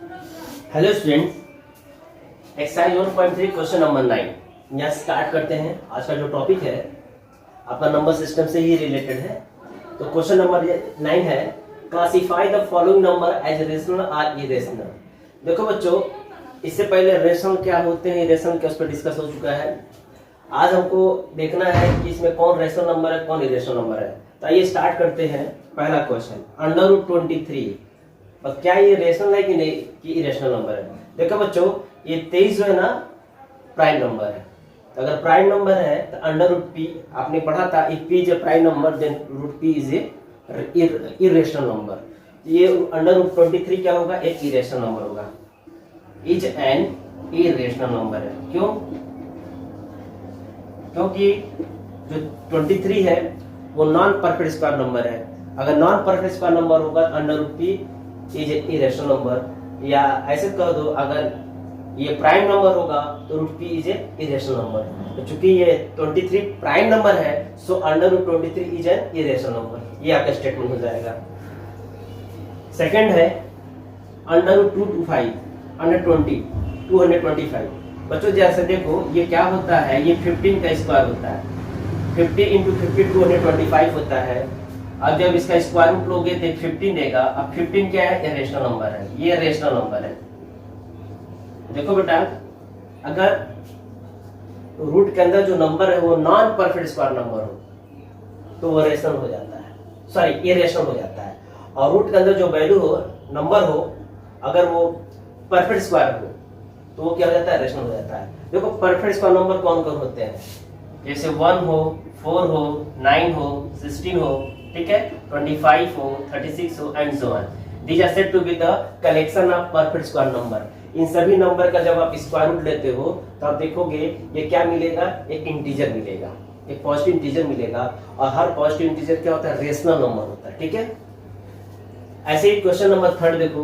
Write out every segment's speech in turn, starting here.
Hello students, exercise 1.3 question number 9 यहाँ start करते हैं। आज का जो टॉपिक है आपका नंबर सिस्टम से ही रिलेटेड है। तो क्वेश्चन नंबर 9 है, classify the following number as rational और इरेशनल। देखो बच्चों, इससे पहले रेशनल क्या होते हैं, इरेशनल क्या, उस पर डिस्कस हो चुका है। आज हमको देखना है कि इसमें कौन रेशनल नंबर है, कौन इरेशनल नंबर है। तो आइए स्टार्ट करते हैं। पहला क्वेश्चन, √23 और क्या ये रेशनल है कि नहीं, कि इरेशनल नंबर है। देखो बच्चों, ये 23 जो है ना प्राइम नंबर है। तो अगर प्राइम नंबर है तो √p आपने पढ़ा था, if p is a prime number then √p is a irrational number. ये √23 क्या होगा, एक इरेशनल नंबर होगा। इज एन इरेशनल नंबर है। क्यों? क्योंकि जो 23 है वो नॉन परफेक्ट स्क्वायर नंबर है। अगर नॉन परफेक्ट स्क्वायर नंबर होगा तो √p इज इरेशनल नंबर, या ऐसे कह दो अगर ये प्राइम नंबर होगा तो √p इज इरेशनल नंबर। तो चूंकि ये 23 प्राइम नंबर है सो √23 इज एन इरेशनल नंबर। ये आपका स्टेटमेंट हो जाएगा। सेकंड है √225 225। बच्चों जैसे देखो ये क्या होता है, ये 15 का स्क्वायर होता है। 50 इंटू 50 225 होता है। अब जब इसका स्क्वायर रूट लोगे तो 15 देगा। अब 15 क्या है, रेशनल नंबर है, ये रेशनल नंबर है। देखो बेटा, अगर रूट के अंदर जो नंबर है वो नॉन परफेक्ट स्क्वायर नंबर हो तो वो रेशनल हो जाता है, सॉरी इरेशनल हो जाता है। और रूट के अंदर जो वैल्यू हो, नंबर हो, अगर वो परफेक्ट स्क्वायर हो तो वो क्या हो जाता है, रेशनल हो जाता है। देखो परफेक्ट स्क्वायर नंबर कौन कौन होते हैं, जैसे 1 हो, 4 हो, 9 हो, 16 हो, ठीक है, 25 हो, 36 हो and so on. These are said to be the collection of perfect square number. इन सभी नंबर का जब आप स्क्वायर रूट लेते हो तो आप देखोगे ये क्या मिलेगा, एक इंटीजर मिलेगा, एक पॉजिटिव इंटीजर मिलेगा। और हर पॉजिटिव इंटीजर क्या होता है, रेशनल नंबर होता है। ठीक है, ऐसे ही क्वेश्चन नंबर 3 देखो।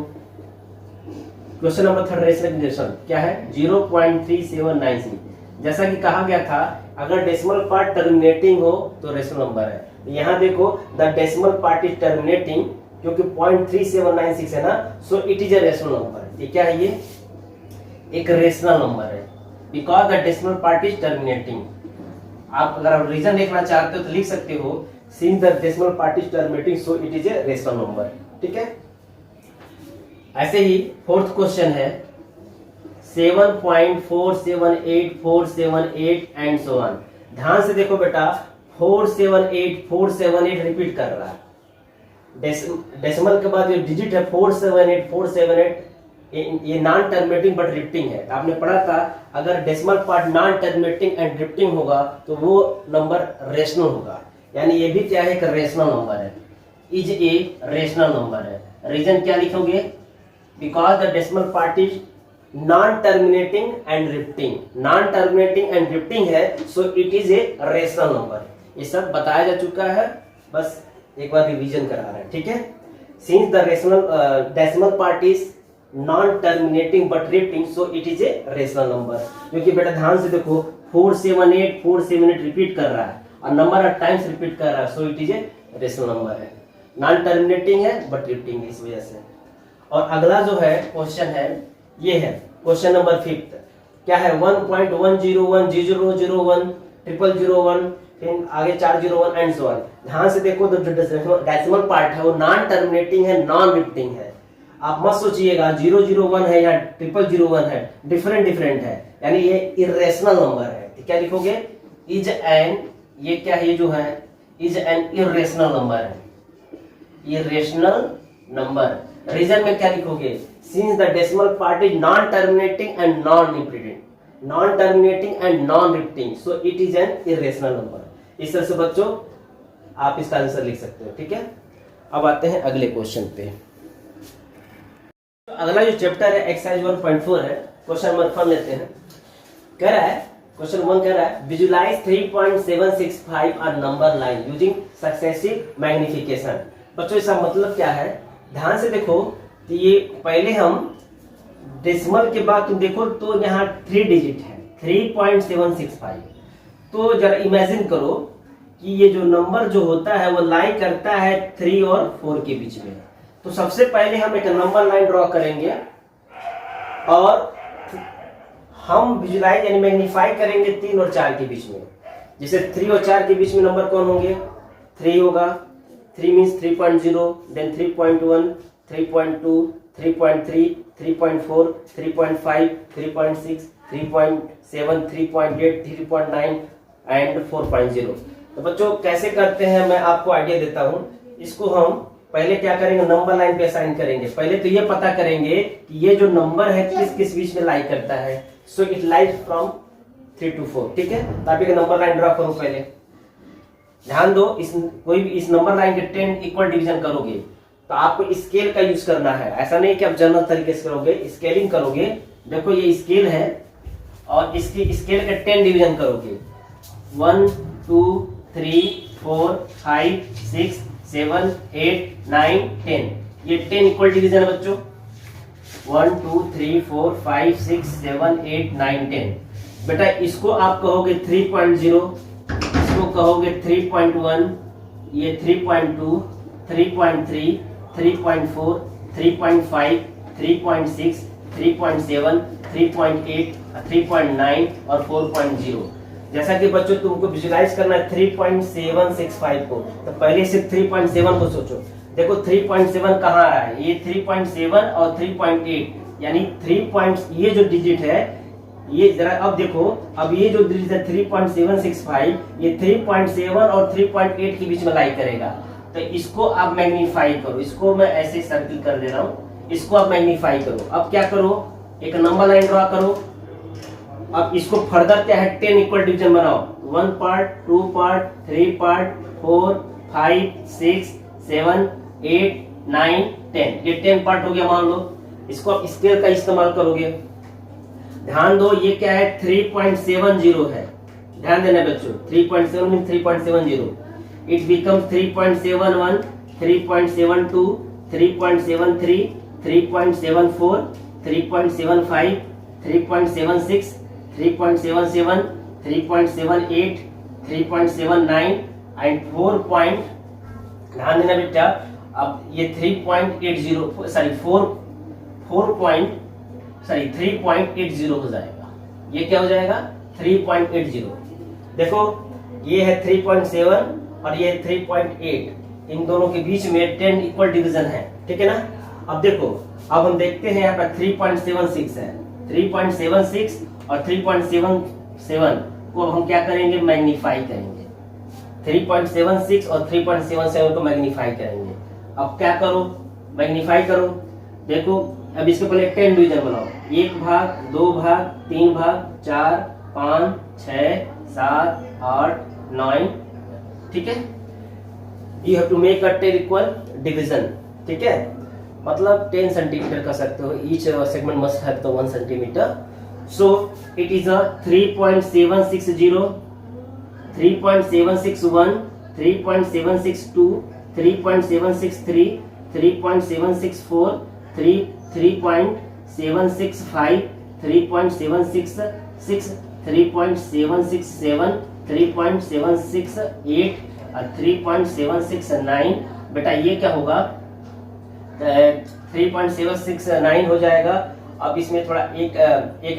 क्वेश्चन नंबर 3 रेशनल क्या है, 0.3796। जैसा कि कहा गया था, अगर डेसिमल पार्ट टर्मिनेटिंग हो तो रेशनल नंबर है। यहाँ देखो the decimal part is terminating, क्योंकि 0.3796 है ना, सो it is a rational number. ये क्या है, ये एक रेशनल नंबर है because the decimal part is terminating. आप अगर रीजन देखना चाहते हो तो लिख सकते हो, since the decimal part is terminating so it is a rational number. ठीक है, ऐसे ही फोर्थ क्वेश्चन है 7.478478 एंड सो ऑन। ध्यान से देखो बेटा, 478 रिपीट कर रहा है। डेसिमल के बाद जो डिजिट है 478 ये नॉन टर्मिनेटिंग बट रिपीटिंग है। आपने पढ़ा था अगर decimal part non terminating and repeating होगा तो वो नंबर रेशनल होगा। यानी ये भी क्या है, एक रेशनल नंबर है, इज ए रेशनल नंबर है। रीजन क्या लिखोगे, because the decimal part is non terminating and repeating. Non terminating and repeating है so it is a rational number. ये सब बताया जा चुका है, बस एक बार रिवीजन करा रहे हैं। ठीक है, since the rational decimal part is non terminating but repeating so it is a rational number. क्योंकि बेटा ध्यान से देखो 478 रिपीट कर रहा है और नंबर ऑफ टाइम्स रिपीट कर रहा है, so it is a rational number है। नॉन टर्मिनेटिंग है बट रिपीटिंग, इस वजह से। और अगला जो है क्वेश्चन है, ये है क्वेश्चन नंबर 5। क्या है, 1.1010001 00001, फिर आगे 401 एंड सो ऑन। ध्यान से देखो तो जो डेसिमल पार्ट है वो नॉन टर्मिनेटिंग है, नॉन रिपीटिंग है। आप मत सोचिएगा 001 है या 0001 है, डिफरेंट है, यानी ये इरेशनल नंबर है। तो क्या लिखोगे, इज एन, ये क्या है, ये जो है इज एन इरेशनल नंबर है, इरेशनल नंबर। रीजन में क्या लिखोगे, since the decimal part is non terminating and non repeating, non terminating and non repeating so it is an irrational number. इस तरह से बच्चों आप इसका आंसर लिख सकते हो। ठीक है, अब आते हैं अगले क्वेश्चन पे। तो अगला जो चैप्टर है एक्सरसाइज 1.4 है। क्वेश्चन नंबर 1 लेते हैं। कह रहा है, क्वेश्चन 1 कह रहा है, विजुलाइज 3.765 और number line using successive magnification. बच्चों इसका मतलब क्या है, ध्यान से देखो कि ये पहले हम डेसिमल के बाद तुम देखो तो यहाँ 3 डिजिट है, 3.765। तो जरा इमेजिन करो कि ये जो नंबर जो होता है वो लाई करता है 3 और 4 के बीच में। तो सबसे पहले हम एक नंबर लाइन ड्रॉ करेंगे और हम विजुलाइज यानी मैग्नीफाई करेंगे 3 और 4 के बीच में। जैसे 3 और 4 के बीच में नंबर कौन होंगे, 3 होगा, 3 मीन्स 3.0, देन 3.1, 3.2, 3.3, 3.4, 3.5, 3.6, 3.7, 3.8, 3.9 एंड 4.0। तो बच्चों कैसे करते हैं मैं आपको आइडिया देता हूं। इसको हम पहले क्या करेंगे, नंबर लाइन पे असाइन करेंगे। पहले तो ये पता करेंगे कि ये जो नंबर है किस किस बीच में लाई करता है। So it lies from 3 to 4, ठीक है। तो आप एक नंबर लाइन ड्रॉ करो। पहले ध्यान दो, कोई भी इस नंबर लाइन के 10 इक्वल डिवीजन करोगे तो आपको स्केल का यूज करना है। ऐसा नहीं कि आप जनरल तरीके से करोगे, स्केलिंग करोगे। देखो ये स्केल है और इसकी स्केल के 10 डिवीजन करोगे। 1, 2, 3, 4, 5, 6, 7, 8, 9, 10। ये 10 इक्वल डिवीजन है बच्चों। 1, 2, 3, 4, 5, 6, 7, 8, 9, 10। बेटा इसको आप कहोगे 3.0, इसको कहोगे 3.1, ये 3.2, 3.3, 3.4, 3.5, 3.6, 3.7, 3.8, 3.9 और 4.0। जैसा कि बच्चों तुमको विजुलाइज करना है 3.765 को, तो पहले से 3.7 को सोचो। देखो 3.7 कहाँ आ है, ये 3.7 और 3.8 यानी 3 ये जो डिजिट है ये जरा अब देखो, अब ये जो डिजिट है 3.765 ये 3.7 और 3.8 के बीच में लाई करेगा। तो इसको आप मैग्नीफाई करो। इसको मैं ऐसे सर्किल कर दे रहा हूँ, इसको आप मैग्नीफाई करो। अब क्या करो, एक नंबर लाइन ड्रॉ करो। अब इसको फर्दर क्या है 10 इक्वल डिवीजन बनाओ। 1 पार्ट, 2 पार्ट, 3 पार्ट, 4, 5, 6, 7, 8, 9, 10। ये 10 पार्ट हो गया मान लो। इसको आप स्केल का इस्तेमाल करोगे। ध्यान दो ये क्या है 3.70 है। ध्यान देना बच्चों, 3.7 मीन 3.70। It become 3.71, 3.72, 3.73, 3.74, 3.75, 3.76, 3.77, 3.78, 3.79 and 4. ध्यान देना बेटा, अब ये 3.80 सॉरी 3.80 हो जाएगा। ये क्या हो जाएगा 3.80। देखो ये है 3.7 और ये 3.8, इन दोनों के बीच में 10 इक्वल डिवीजन है, ठीक है ना। अब देखो, अब हम देखते हैं यहाँ पर 3.76 है। 3.76 और 3.77 को हम क्या करेंगे, मैग्नीफाई करेंगे। 3.76 और 3.77 को मैग्नीफाई करेंगे। अब क्या करो, मैग्नीफाई करो। देखो अब इसके पहले 10 डिवीजन बनाओ। 1 भाग, 2 भाग, 3 भाग, 4, 5, 6, 7, 8, 9, ठीक है। You have to make a 10 equal division, ठीक है। मतलब 10 सेंटीमीटर कर सकते हो। Each segment must have the 1 centimetre. So it is a 3.760, 3.761, 3.762, 3.763, 3.764, 3.765, 3.766, 3.767, 3.768 और 3.769। बेटा ये क्या होगा 3.769 हो जाएगा। अब इसमें थोड़ा एक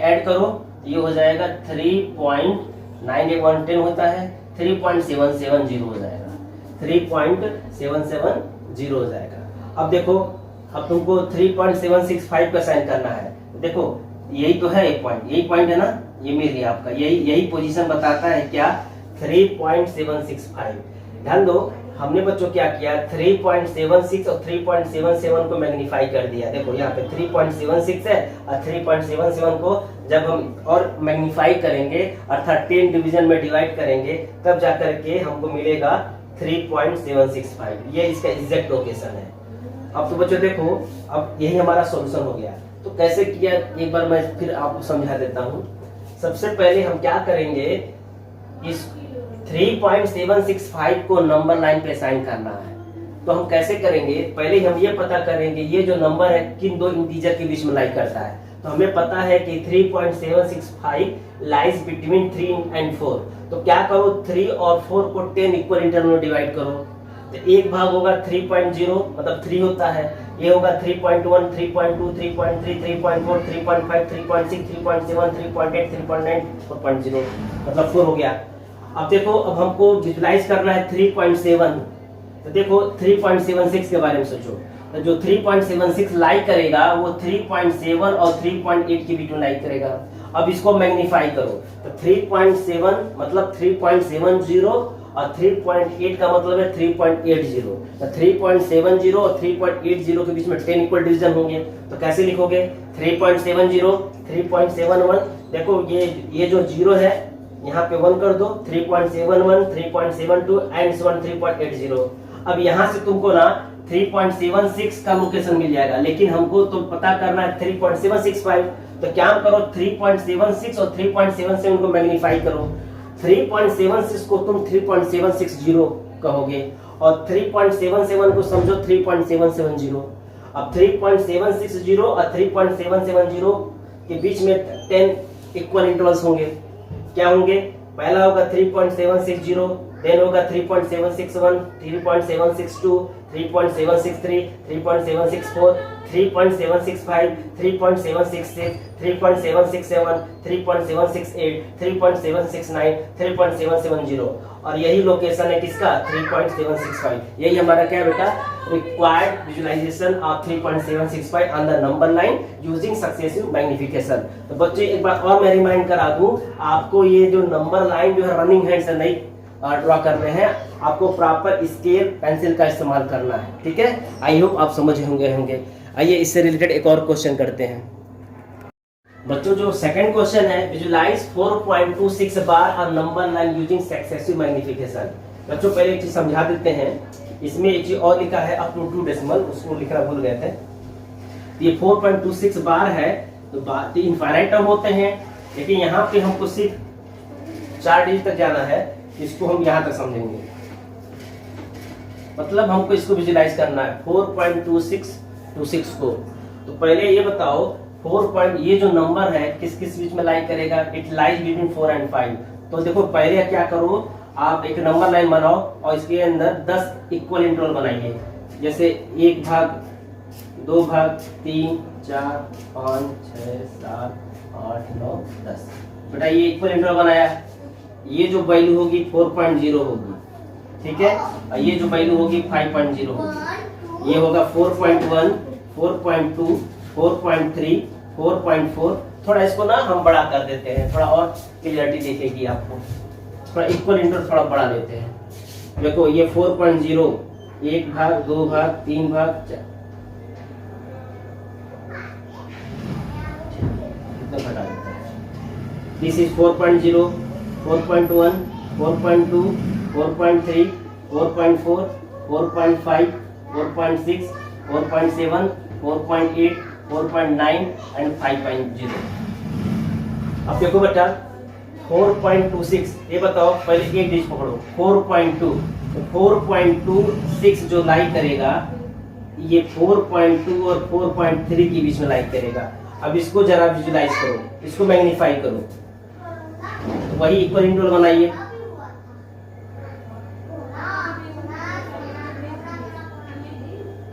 ऐड करो, ये हो जाएगा 3.9 होता है, 3.770 हो जाएगा, 3.770 हो जाएगा। अब देखो, अब तुमको 3.765 का साइन करना है। देखो यही तो है एक पॉइंट, यही पॉइंट है ना, ये मिल गया आपका। यही पोजीशन बताता है क्या 3.765। ध्यान दो, हमने बच्चों क्या किया 3.76 और 3.77 को मैग्नीफाई कर दिया। देखो यहाँ पे 3.76 है और 3.77 को जब हम और मैग्नीफाई करेंगे अर्थात 10 डिवीजन में डिवाइड करेंगे तब जाकर के हमको मिलेगा 3.765। ये इसका एग्जैक्ट लोकेशन है। अब तो बच्चों देखो, अब यही हमारा सॉल्यूशन हो गया। तो कैसे किया एक बार मैं फिर आपको समझा देता हूँ। सबसे पहले हम क्या करेंगे, इस 3.765 को नंबर लाइन पे असाइन करना है। तो हम कैसे करेंगे, पहले हम ये पता करेंगे ये जो नंबर है किन दो इंटीजर के बीच में लाई करता है। तो हमें पता है कि 3.765 लाइज बिटवीन 3 and 4। तो क्या करो 3 और 4 को 10 इक्वल इंटरवल में डिवाइड करो। तो एक भाग होगा 3.0 मतलब 3 होता है, ये होगा 3.1, 3.2, 3.3, 3.4, 3.5, 3.6, 3.7, 3.8, 3.9, 4.0, मतलब 4 हो गया। अब देखो, अब हमको विजुलाइज करना है 3.7, तो देखो 3.76 के बारे में सोचो। तो जो 3.76 लाइक करेगा वो 3.7 और 3.8 के बीच में लाइक करेगा। अब इसको मैग्नीफाई करो, तो 3.7 मतलब 3.70 और 3.8 का मतलब है 3.80। तो 3.70 और 3.80 के बीच में 10 इक्वल डिवीजन होंगे, तो कैसे लिखोगे? 3.70, 3.71, देखो ये जो 0 है यहाँ पे 1 कर दो, 3.71, 3.72 एंड 3.80। अब यहाँ से तुमको ना 3.76 का लोकेशन मिल जाएगा, लेकिन हमको तो पता करना है 3.765। तो क्या करो, 3.76 और 3.77 को मैग्नीफाई करो। 3.76 को तुम 3.760 कहोगे और 3.77 को समझो 3.770। अब 3.760 और 3.770 के बीच में 10 इक्वल इंटरवल्स होंगे। क्या होंगे? पहला होगा 3.760, देन होगा 3.761, 3.762, 3.763, 3.764, 3.765, 3.766, 3.767, 3.768, 3.769, 3.770 और यही लोकेशन है किसका? 3.765। यही हमारा क्या बेटा? Required visualization of 3.765 on the number line using successive magnification. तो बच्चे एक बार और मैं रिमाइंड करा दूं आपको, ये जो नंबर लाइन जो है रनिंग हैंड से नहीं ड्रॉ कर रहे हैं, आपको प्रॉपर स्केल पेंसिल का इस्तेमाल करना है। ठीक है, आई होप आप समझ होंगे। आइए इससे रिलेटेड एक और क्वेश्चन करते हैं बच्चों। जो सेकंड क्वेश्चन है, visualize 4.26 bar on number line using successive magnification. बच्चों पहले एक चीज समझा देते हैं, इसमें एक चीज और लिखा है अप टू 2 डेसिमल, उसको लिखना भूल गए थे। ये 4.26 बार है, तो बार इनफाइनाइट टर्म होते हैं, लेकिन यहाँ पे हमको सिर्फ 4 डिजिट तक जाना है। इसको हम यहाँ तक समझेंगे, मतलब हमको इसको विजुलाइज करना है 4.26 को। तो पहले ये बताओ 4 ये जो नंबर है किस किस बीच में लाइक करेगा? It lies between 4 and 5। तो देखो पहले क्या करो, आप एक नंबर लाइन बनाओ और इसके अंदर 10 इक्वल इंटरवल बनाइए, जैसे 1 भाग, 2 भाग, 3, 4, 5, 6, 7, 8, 9, 10। बेटा ये इक्वल इंटरवल बनाया, ये जो वैल्यू होगी 4.0 होगी, ठीक है, और ये जो वैल्यू होगी 5.0 होगी। ये होगा 4.1, 4.2, 4.3, 4.4। थोड़ा इसको ना हम बड़ा कर देते हैं, थोड़ा और क्लियरिटी दिखेगी आपको। थोड़ा इक्वल इंटरवल थोड़ा बड़ा लेते हैं। देखो ये 4.0, 1 भाग, 2 भाग, 3 भाग, 4 घटा देते हैं। This is 4.0, 4.1, 4.2, 4.3, 4.4, 4.5, 4.6, 4.7, 4.8, 4.9 and 5.0। अब देखो बेटा 4.26, ये बताओ पहले एक डिजिट पकड़ो, 4.2, तो 4.26 जो लाइक करेगा ये 4.2 और 4.3 के बीच में लाइक करेगा। अब इसको जरा विजुलाइज करो, इसको मैग्नीफाई करो, तो वही इक्वल इंटरवल बनाइए।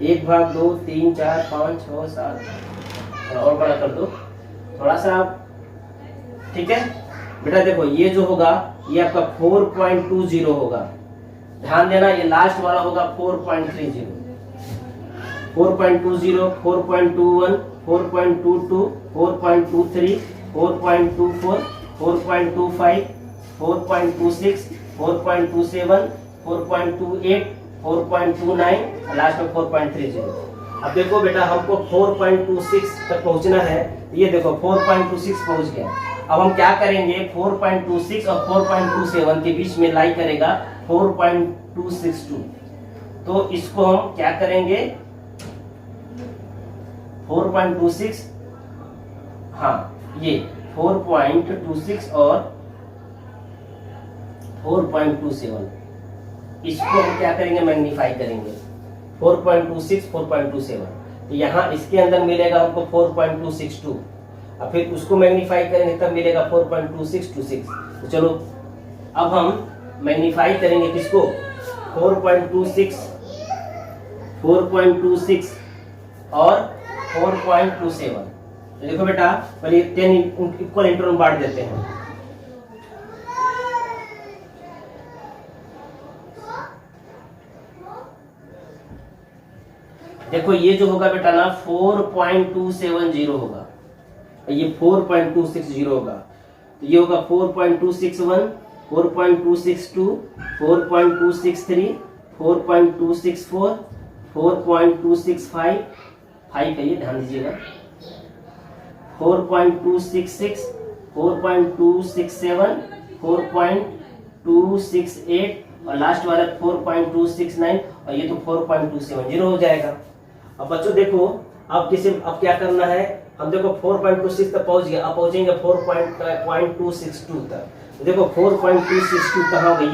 एक भाग, 2, 3, 4, 5, 6, 7 और बड़ा कर दो थोड़ा सा, ठीक है बेटा। देखो ये जो होगा ये आपका 4.20 होगा, ध्यान देना ये लास्ट वाला होगा 4.30, 4.20, 4.21, 4.22, 4.23, 4.24, 4.25, 4.26, 4.27, 4.28, 4.29, लास्ट में 4.30। अब देखो बेटा हमको 4.26 तक पहुंचना है, ये देखो 4.26 पहुंच गया। अब हम क्या करेंगे, 4.26 और 4.27 के बीच में लाइक करेगा 4.262, तो इसको हम क्या करेंगे 4.26, हाँ ये 4.26 और 4.27, इसको हम क्या करेंगे मैग्नीफाई करेंगे 4.26, 4.27। तो यहाँ इसके अंदर मिलेगा हमको 4.262, और फिर उसको मैग्नीफाई करेंगे तब मिलेगा 4.2626। तो चलो अब हम मैग्नीफाई करेंगे किसको, 4.26, 4.26 और 4.27। तो देखो बेटा पहले 10 इक्वल इंटरवल में बांट देते हैं। देखो ये जो होगा बेटा ना 4.270 होगा, ये 4.260 होगा, तो ये होगा 4.261, 4.262, 4.263, 4.264, 4.265, 5 है ये, ध्यान दीजिएगा, 4.266, 4.267, 4.268 और लास्ट वाला 4.269 और ये तो 4.270 हो जाएगा। अब बच्चों देखो अब क्या करना है, हम देखो 4.26 तक पहुंच गया, अब पहुंचेंगे 4.262 तक। तो देखो 4.262 कहाँ होगा,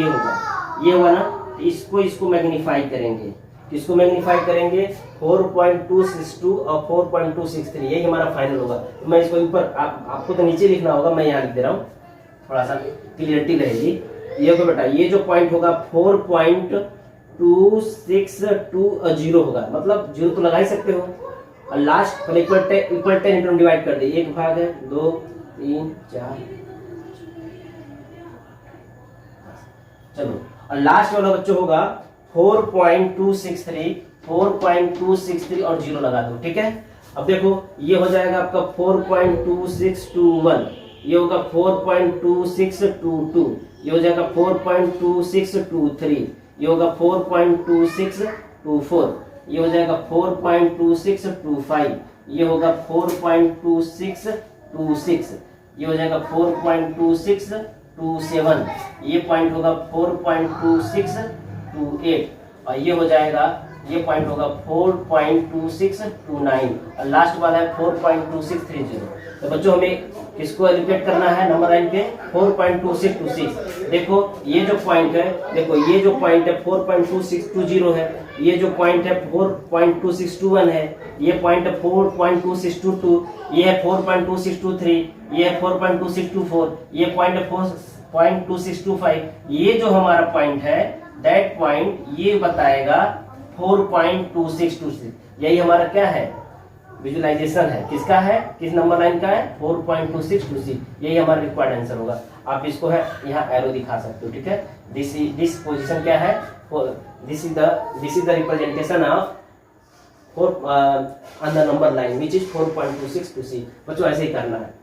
ये होगा ना, तो इसको मैग्नीफाई करेंगे, किसको मैग्नीफाई करेंगे, 4.262 और 4.263, यही हमारा फाइनल होगा। तो मैं इसको ऊपर आपको तो नीचे लिखना होगा, मैं यहाँ लिख दे रहा हूँ, थोड़ा सा क्लियरिटी रहेगी। ये तो बेटा ये जो पॉइंट होगा 4.262 होगा, मतलब 0 तो लगा ही सकते हो, और लास्ट पहले इक्वल 10 इंटू डिवाइड कर दे, 1 भाग है 2 3 4, चलो, और लास्ट वाला बच्चों होगा 4.263, 4.263 और 0 लगा दो, ठीक है। अब देखो ये हो जाएगा आपका 4.2621, ये होगा 4.2622, ये हो जाएगा 4.2623, ये होगा 4.2624, ये हो जाएगा 4.2625, ये होगा 4.2626, ये हो जाएगा 4.2627, ये पॉइंट होगा 4.2628 और ये हो जाएगा, ये पॉइंट होगा 4.2629 और लास्ट वाला है 4.2630। तो बच्चों हमें किसको एलिमिनेट करना है नंबर लाइन पे, 4.2626। देखो ये जो पॉइंट है, देखो ये जो पॉइंट है 4.2620 है, ये जो पॉइंट है 4.2621 है, ये पॉइंट है 4.2622, ये है 4.2623, ये है 4.2624, ये पॉइंट है 4.2625। ये जो हमारा पॉइंट है दैट पॉइंट ये बताएगा 4.2626, यही हमारा क्या है, विजुअलाइजेशन है, किसका है, किस नंबर लाइन का है, 4.2626, यही हमारा रिक्वायर्ड आंसर होगा। आप इसको है यहाँ एरो दिखा सकते हो, ठीक है। दिस पोजीशन क्या है, this is the representation of on the number line which is 4.2626। बच्चों ऐसे ही करना है।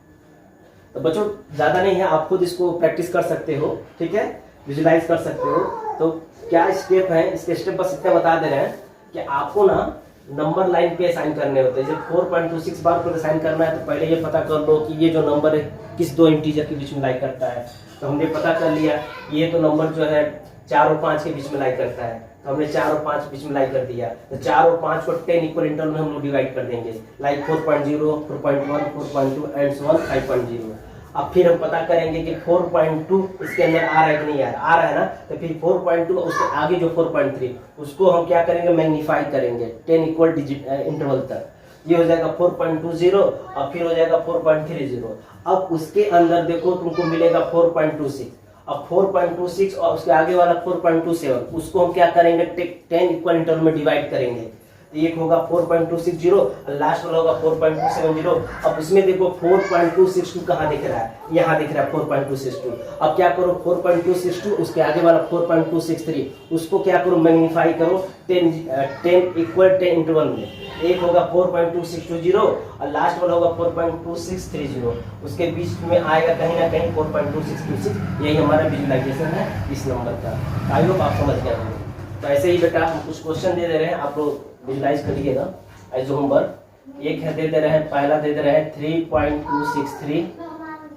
तो बच्चों ज्यादा नहीं है, आप खुद इसको प्रैक्टिस कर सकते हो, ठीक है, विजुलाइज कर सकते हो। तो क्या स्टेप है, इसके स्टेप बस इतना बता दे रहे हैं कि आपको ना नंबर लाइन पे असाइन करने होते हैं। जब 4.26 बार को असाइन करना है तो पहले ये पता कर लो कि ये जो नंबर है किस दो इंटीजर के बीच में लाई करता है। तो हमने पता कर लिया ये तो नंबर जो है 4 और 5 के बीच में लाई करता है, तो हमने 4 और 5 बीच में लाई कर दिया। तो 4 और 5 को 10 इक्वल इंटरवल में हम लोग डिवाइड कर देंगे, लाइक 4.0, 4.1, 4.2 एंड सो ऑन 5.0। अब फिर हम पता करेंगे कि 4.2 इसके अंदर आ रहा है कि नहीं आ रहा है ना, तो फिर 4.2 उसके आगे जो 4.3 उसको हम क्या करेंगे, मैग्नीफाई करेंगे 10 इक्वल डिजिट इंटरवल तक। ये हो जाएगा 4.20 और फिर हो जाएगा 4.30। अब उसके अंदर देखो तुमको मिलेगा 4.26। अब 4.26 और उसके आगे वाला 4.27 उसको हम क्या करेंगे, 10 इक्वल इंटरवल में डिवाइड करेंगे। एक होगा 4.260 और लास्ट वाला होगा 4.270। अब इसमें देखो 4.262 कहाँ दिख रहा है, यहाँ दिख रहा है 4.262। अब क्या करो 4.262 उसके आगे वाला 4.263 उसको क्या करो, मैग्नीफाई करो 10 इक्वल 10 इंटरवल में। एक होगा 4.260 और लास्ट वाला होगा 4.2630। उसके बीच में आएगा कहीं ना कहीं 4.2626। यही हमारा विजुअलाइजेशन है इस नंबर का। आई होप आप समझ गए होंगे। तो ऐसे ही बेटा हम कुछ क्वेश्चन दे रहे हैं, आप लोग विजुलाइज करिएगा एज होमवर्क। एक है दे रहे हैं, पहला दे रहे हैं 3.263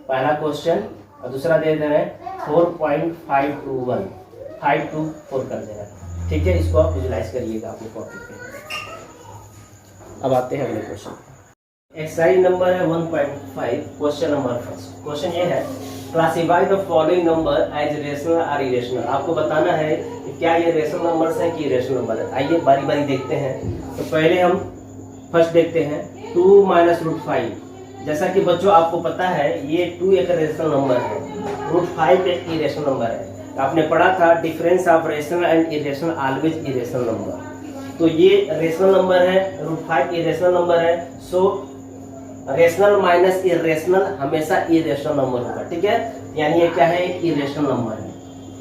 पहला क्वेश्चन, और दूसरा दे रहे हैं 4.521, 5 to 4 कर दे रहे हैं, ठीक है। इसको आप विजुलाइज करिएगा अपने कॉपी पे। अब आते हैं अगले क्वेश्चन। एक्सरसाइज नंबर है 1.5, क्वेश्चन नंबर फर्स्ट। क्वेश्चन ये है, classify the following number as rational और इरेशनल। आपको बताना है कि क्या ये रेशनल नंबर्स है कि इरेशनल नंबर है। आइए बारी बारी देखते हैं। तो पहले हम फर्स्ट देखते हैं 2 - √5। जैसा कि बच्चों आपको पता है ये 2 एक रेशनल नंबर है, √5 एक इरेशनल नंबर है। आपने पढ़ा था difference of rational and irrational always irrational number. तो ये रेशनल नंबर है, √5 इरेशनल नंबर है। सो रेशनल माइनस इरेशनल हमेशा इरेशनल नंबर होगा, ठीक है। यानी ये क्या है, एक इरेशनल नंबर है,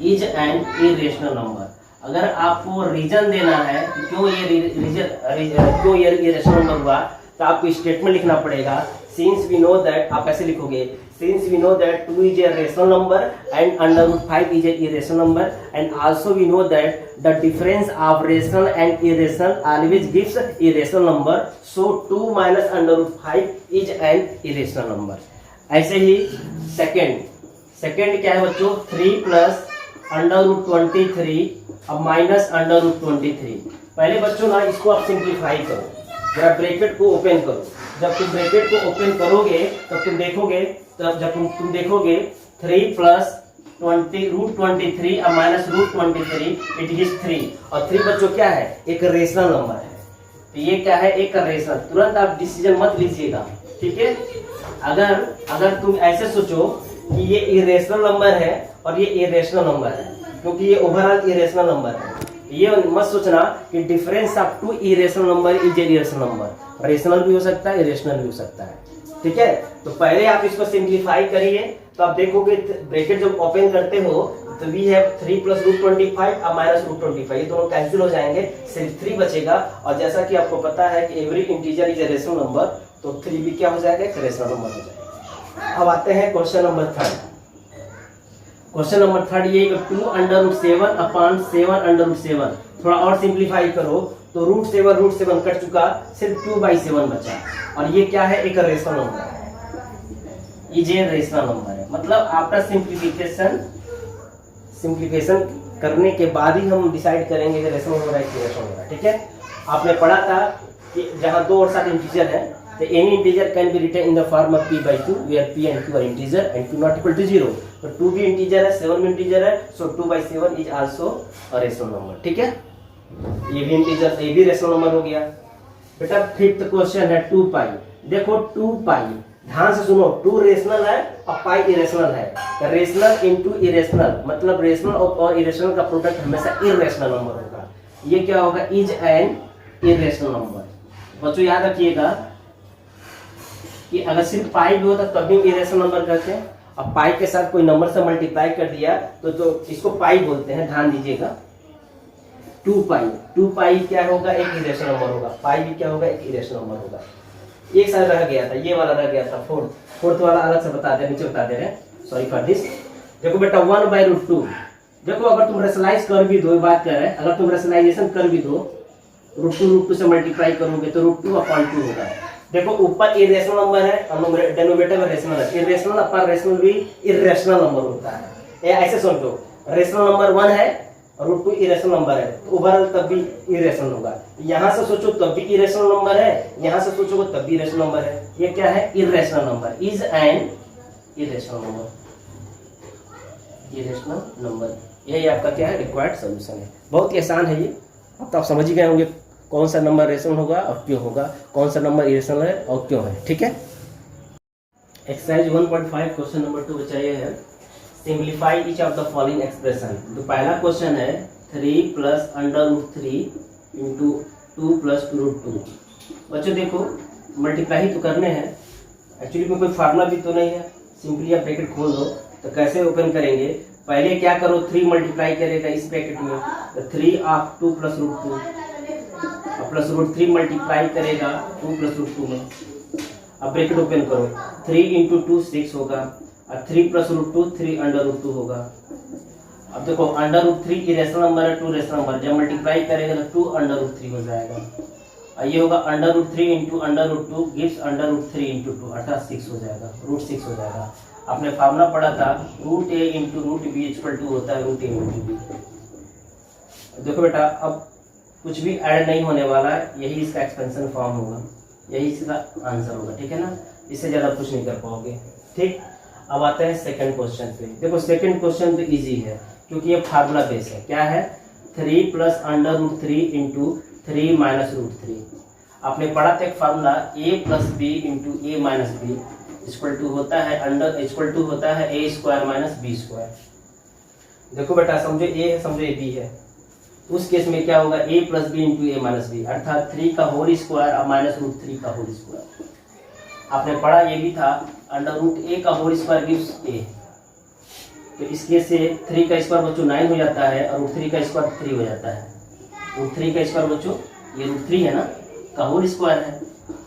इज एन इरेशनल नंबर। अगर आपको रीजन देना है क्यों ये इरेशनल नंबर हुआ, तो आपको स्टेटमेंट लिखना पड़ेगा। सिंस वी नो दैट, आप ऐसे लिखोगे, since we know that 2 is a rational number and √5 is a irrational number and also we know that the difference of rational and irrational always gives irrational number, so 2 minus √5 is an irrational number. ऐसे ही second क्या है बच्चों, 3 plus √23 अब minus √23। पहले बच्चों ना इसको आप सिंप्लीफाई करो, जरा ब्रैकेट को ओपन करो। जब तुम ब्रैकेट को ओपन करोगे तब तुम देखोगे, तुम देखोगे 3 प्लस √23 अब माइनस √23 इट इज 3। और 3 बच्चों क्या है, एक रेशनल नंबर है, तो ये क्या है, एक रेशनल। तुरंत आप डिसीजन मत लीजिएगा, ठीक है। अगर तुम ऐसे सोचो कि ये इरेशनल नंबर है और ये इरेशनल नंबर है, क्योंकि ये ओवरऑल इरेशनल नंबर है, ये मत सोचना कि difference of 2 irrational number is irrational number. Rational भी हो सकता है, इरेशनल भी हो सकता है, ठीक है। तो पहले आप इसको सिंप्लीफाई करिए, तो आप देखोगे ब्रैकेट जब ओपन करते हो तो वी हैव 3 प्लस √25 अब माइनस √25, ये दोनों कैंसिल हो जाएंगे, सिर्फ 3 बचेगा। और जैसा कि आपको पता है कि every integer is a rational number, तो 3 भी क्या हो जाएगा, एक रेशनल नंबर हो जाएगा। अब आते हैं क्वेश्चन नंबर 3। क्वेश्चन नंबर 3 ये 2√7 अपॉन 7√7। थोड़ा और सिंप्लीफाई करो तो √7 कट चुका, सिर्फ 2/7 बचा। और ये क्या है, एक रेशनल नंबर है, इज ए रेशनल नंबर है। मतलब आफ्टर सिंप्लीफिकेशन करने के बाद ही हम डिसाइड करेंगे कि रेशनल हो रहा है कि इरेशनल हो रहा है, ठीक है। आपने पढ़ा था कि जहाँ 2 और 7 इंटीजर है, तो any integer can be written in the form of p/2 where p and q are integer and q not equal to 0। तो 2 भी इंटीजर है, 7 भी इंटीजर है, सो 2/7 is also a rational number, ठीक है। ये भी इंटीजर, ये भी रेशनल नंबर हो गया। बेटा 5th क्वेश्चन है 2π। देखो 2π ध्यान से सुनो, 2 रेशनल है और पाई इरेशनल है। रेशनल इंटू इरेशनल मतलब रेशनल और इरेशनल का प्रोडक्ट हमेशा इरेशनल नंबर होगा। ये क्या होगा, इज एन इरेशनल नंबर। बच्चों याद रखिएगा कि अगर सिर्फ पाई भी होता तब भी इरेशनल नंबर कहते हैं, और पाई के साथ कोई नंबर से मल्टीप्लाई कर दिया तो इसको पाई बोलते हैं, ध्यान दीजिएगा। 2π क्या होगा, एक इरेशनल नंबर होगा। पाई भी क्या होगा, एक इरेशनल नंबर होगा। एक साल रह गया था, ये वाला रह गया था, फोर्थ वाला अलग से बता दे, नीचे बता दे रहे, सॉरी फॉर दिस। देखो बेटा 1/√2। देखो अगर तुम रेशनलाइज कर भी दो, बात कर रहे हैं, अगर तुम रेशनलाइजेशन कर भी दो, √2 से मल्टीप्लाई करोगे तो √2/2 होगा। देखो ऊपर इरेशनल नंबर है और डेनोमिनेटर में रेशनल है, इरेशनल अपर रेशनल भी इरेशनल नंबर होता है। ये ऐसे समझो, रेशनल नंबर 1 है और √2 इरेशनल नंबर है, तो ओवरऑल तब भी इरेशनल होगा। यहाँ से सोचो तब भी इरेशनल नंबर है, यहाँ से सोचोगे तब भी इरेशनल नंबर है। ये क्या है, irrational number, is an irrational number, irrational number. यही आपका क्या है, रिक्वायर्ड सॉल्यूशन है। बहुत ही आसान है ये, अब तो आप समझ ही गए होंगे कौन सा नंबर रेशनल होगा और क्यों होगा, कौन सा नंबर इरेशनल है और क्यों है, ठीक है। एक्सरसाइज 1.5 क्वेश्चन नंबर 2 बचा ये है, simplify each of the following expression. तो पहला क्वेश्चन है 3 प्लस √3 इंटू 2 प्लस √2। बच्चों देखो मल्टीप्लाई तो करने हैं, एक्चुअली में कोई फार्मूला भी तो नहीं है, सिंपली आप ब्रैकेट खोल दो। तो कैसे ओपन करेंगे, पहले क्या करो, 3 मल्टीप्लाई करेगा इस ब्रैकेट में, तो 3 ऑफ 2 प्लस √2 प्लस √3 मल्टीप्लाई करेगा 2 प्लस √2 में। अब ब्रैकेट ओपन करो, 3 इंटू 2 6 होगा, और 3 प्लस √2 3/√2 होगा। अब देखो √3 इरेशनल नंबर है, 2 रेशनल नंबर, जब मल्टीप्लाई करेगा तो 2/√3 हो जाएगा। और ये होगा √3 इंटू √2 गिव्स √3 इंटू 2 अर्थात 6 हो जाएगा, √6 हो जाएगा। आपने फार्मूला पढ़ा था √a into √b equal to होता है √a इंटू b। देखो बेटा अब कुछ भी ऐड नहीं होने वाला है, यही इसका एक्सपेंशन फॉर्म होगा, यही इसका आंसर होगा, ठीक है ना। इससे ज्यादा कुछ नहीं कर पाओगे, ठीक। अब आते हैं सेकंड क्वेश्चन पे। देखो सेकंड क्वेश्चन तो इजी है क्योंकि ये फार्मूला बेस है। क्या है, 3 प्लस √3 इंटू 3 माइनस √3। आपने पढ़ा था एक formula a plus b into a minus b equal to होता है a² माइनस b²। देखो बेटा समझो a है, समझो a b है, उस केस में क्या होगा, a plus b into a minus b, अर्थात 3 का होल स्क्वायर और माइनस रूट 3 का होल स्क्वायर। आपने पढ़ा ये भी था, अंडर रूट ए का होल स्क्वायर गिव्स ए। तो इस केस से 3 का स्क्वायर बच्चों 9 हो जाता है और रूट 3 का स्क्वायर 3 हो जाता है। रूट 3 का स्क्वायर बच्चों ये रूट 3 है ना, का होल स्क्वायर है,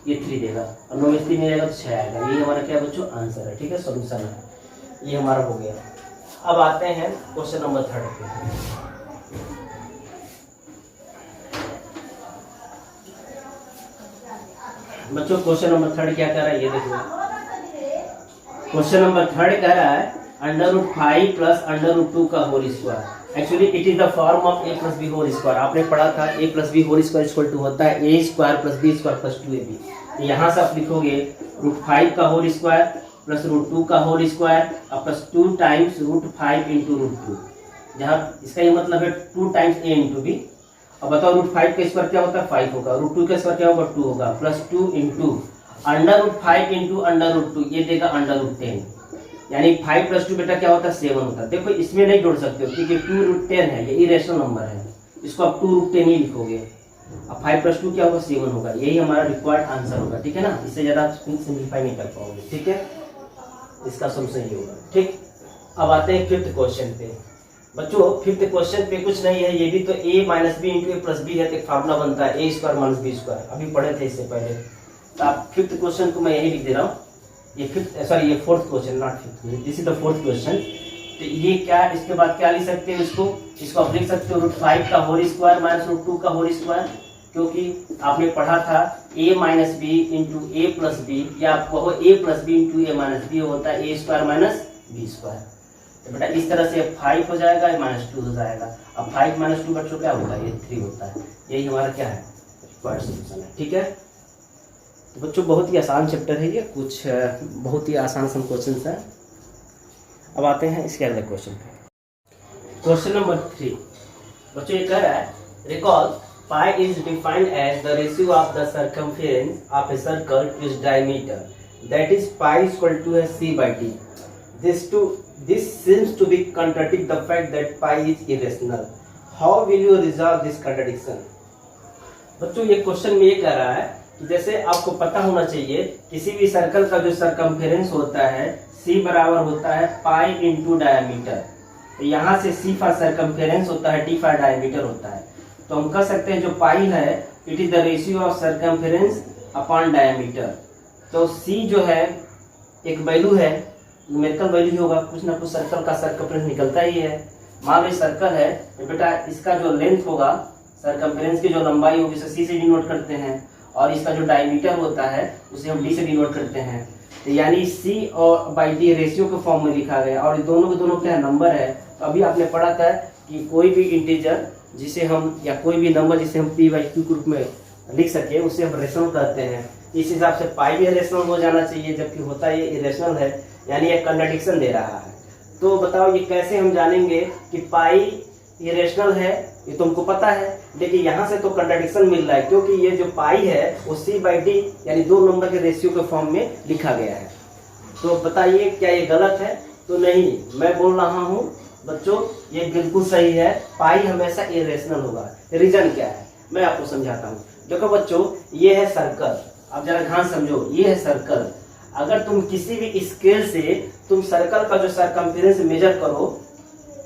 ये 3 देगा और 9 में 3 नहीं रहेगा तो 6 आएगा। ये हमारा क्या बच्चों आंसर है, ठीक है, सोल्यूशन है, ये हमारा हो गया। अब आते हैं क्वेश्चन नंबर 3 पे। बच्चों क्वेश्चन नंबर 3 क्या कह रहा है ये देखो। क्वेश्चन नंबर 3 कह रहा है under root 5 plus under root 2 का whole square. Actually it is the form of a plus b whole square. आपने पढ़ा था a plus b whole square equal to होता है a square plus b square plus 2ab। यहाँ से आप लिखोगे रूट 5 का होल स्क्वायर प्लस रूट 2 का होल स्क्वायर और plus 2 times root 5 into root 2, जहाँ इसका ये मतलब है 2 टाइम्स a इंटू बी। अब बताओ रूट 5 का स्क्वायर क्या होता है 5 होगा, रूट 2 का स्क्वायर क्या होगा 2 होगा, plus 2 into under root 5 into under root 2, ये देगा अंडर रूट 10, यानी 5 प्लस 2 बेटा क्या होता है 7 होता है। देखो इसमें नहीं जोड़ सकते हो क्योंकि 2 रूट 10 है, ये इरेशनल नंबर है, इसको आप 2 रूट 10 ही लिखोगे। अब 5 प्लस 2 क्या होगा 7 होगा, यही हमारा रिक्वायर्ड आंसर होगा, ठीक है ना। इससे ज्यादा आप सिंप्लीफाई नहीं कर पाओगे, ठीक है, इसका सोल्यूशन ही होगा, ठीक। अब आते हैं 5th क्वेश्चन पे। बच्चों 5th क्वेश्चन पे कुछ नहीं है, ये भी तो a minus b into a plus b है, तो एक फार्मूला बनता है a square minus b square, अभी पढ़े थे इससे पहले। तो आप 5th क्वेश्चन को मैं यही लिख दे रहा हूँ, ये 4th question, not 5th, this is the 4th question. तो ये क्या, इसके बाद क्या लिख सकते हैं इसको आप लिख सकते हो रूट 5 का होल स्क्वायर माइनस रूट 2 का होल स्क्वायर, क्योंकि आपने पढ़ा था a minus b into a plus b, या आप कहो a plus b into a minus b होता है a square minus b square. तो बेटा इस तरह से 5 हो जाएगा, माइनस 2 हो जाएगा। अब 5 माइनस 2 बच्चों क्या होता है, ये 3 होता है। यही हमारा क्या है, रिक्वायर्ड सॉल्यूशन है, ठीक है। तो बच्चों बहुत ही आसान चैप्टर है ये, कुछ बहुत ही आसान क्वेश्चन है। अब आते हैं इसके अगले क्वेश्चन पे। क्वेश्चन नंबर 3 बच्चों ये कह रहा है recall pi is defined as the ratio of the circumference of a circle to its diameter, that is pi equal to है c by d। This seems to be contradict the fact that pi is irrational. How will you resolve this contradiction? बच्चों ये question में ये कह रहा है कि जैसे आपको पता होना चाहिए किसी भी सर्कल का जो सर्कमफेरेंस होता है c बराबर होता है पाई इंटू डायमीटर। तो यहाँ से c फॉर सर्कमफेरेंस होता है, d फॉर डायमीटर होता है। तो हम कह सकते हैं जो पाई है it is the ratio of circumference upon diameter. तो c जो है एक वैल्यू है, न्यूमेरिकल वैल्यू ही होगा, कुछ ना कुछ सर्कल का सर्कमफेरेंस निकलता ही है। मान लो सर्कल है तो बेटा इसका जो लेंथ होगा, सर्कमफेरेंस की जो लंबाई होगी उसे c से डिनोट करते हैं, और इसका जो डायमीटर होता है उसे हम d से डिनोट करते हैं। तो यानी c और बाई d रेशियो के फॉर्म में लिखा गया, और दोनों के दोनों क्या नंबर है। तो अभी आपने पढ़ा था कि कोई भी इंटीजर जिसे हम, या कोई भी नंबर जिसे हम p बाई q के रूप में लिख सके उसे हम रेशनल कहते हैं। इस हिसाब से पाई भी रेशनल हो जाना चाहिए, जबकि होता है ये इरेशनल है, यानी ये कंट्राडिक्शन दे रहा है। तो बताओ ये कैसे हम जानेंगे कि पाई इरेशनल है, ये तुमको पता है, लेकिन यहाँ से तो कंट्राडिक्शन मिल रहा है, क्योंकि ये जो पाई है वो c बाई डी यानी 2 नंबर के रेशियो के फॉर्म में लिखा गया है। तो बताइए क्या ये गलत है? तो नहीं, मैं बोल रहा हूँ बच्चों ये बिल्कुल सही है, पाई हमेशा इरेशनल होगा। रीजन क्या है मैं आपको समझाता हूँ। देखो बच्चों ये है सर्कल, अब जरा ध्यान समझो, ये है सर्कल। अगर तुम किसी भी स्केल से तुम सर्कल का जो सर्कमफेरेंस मेजर करो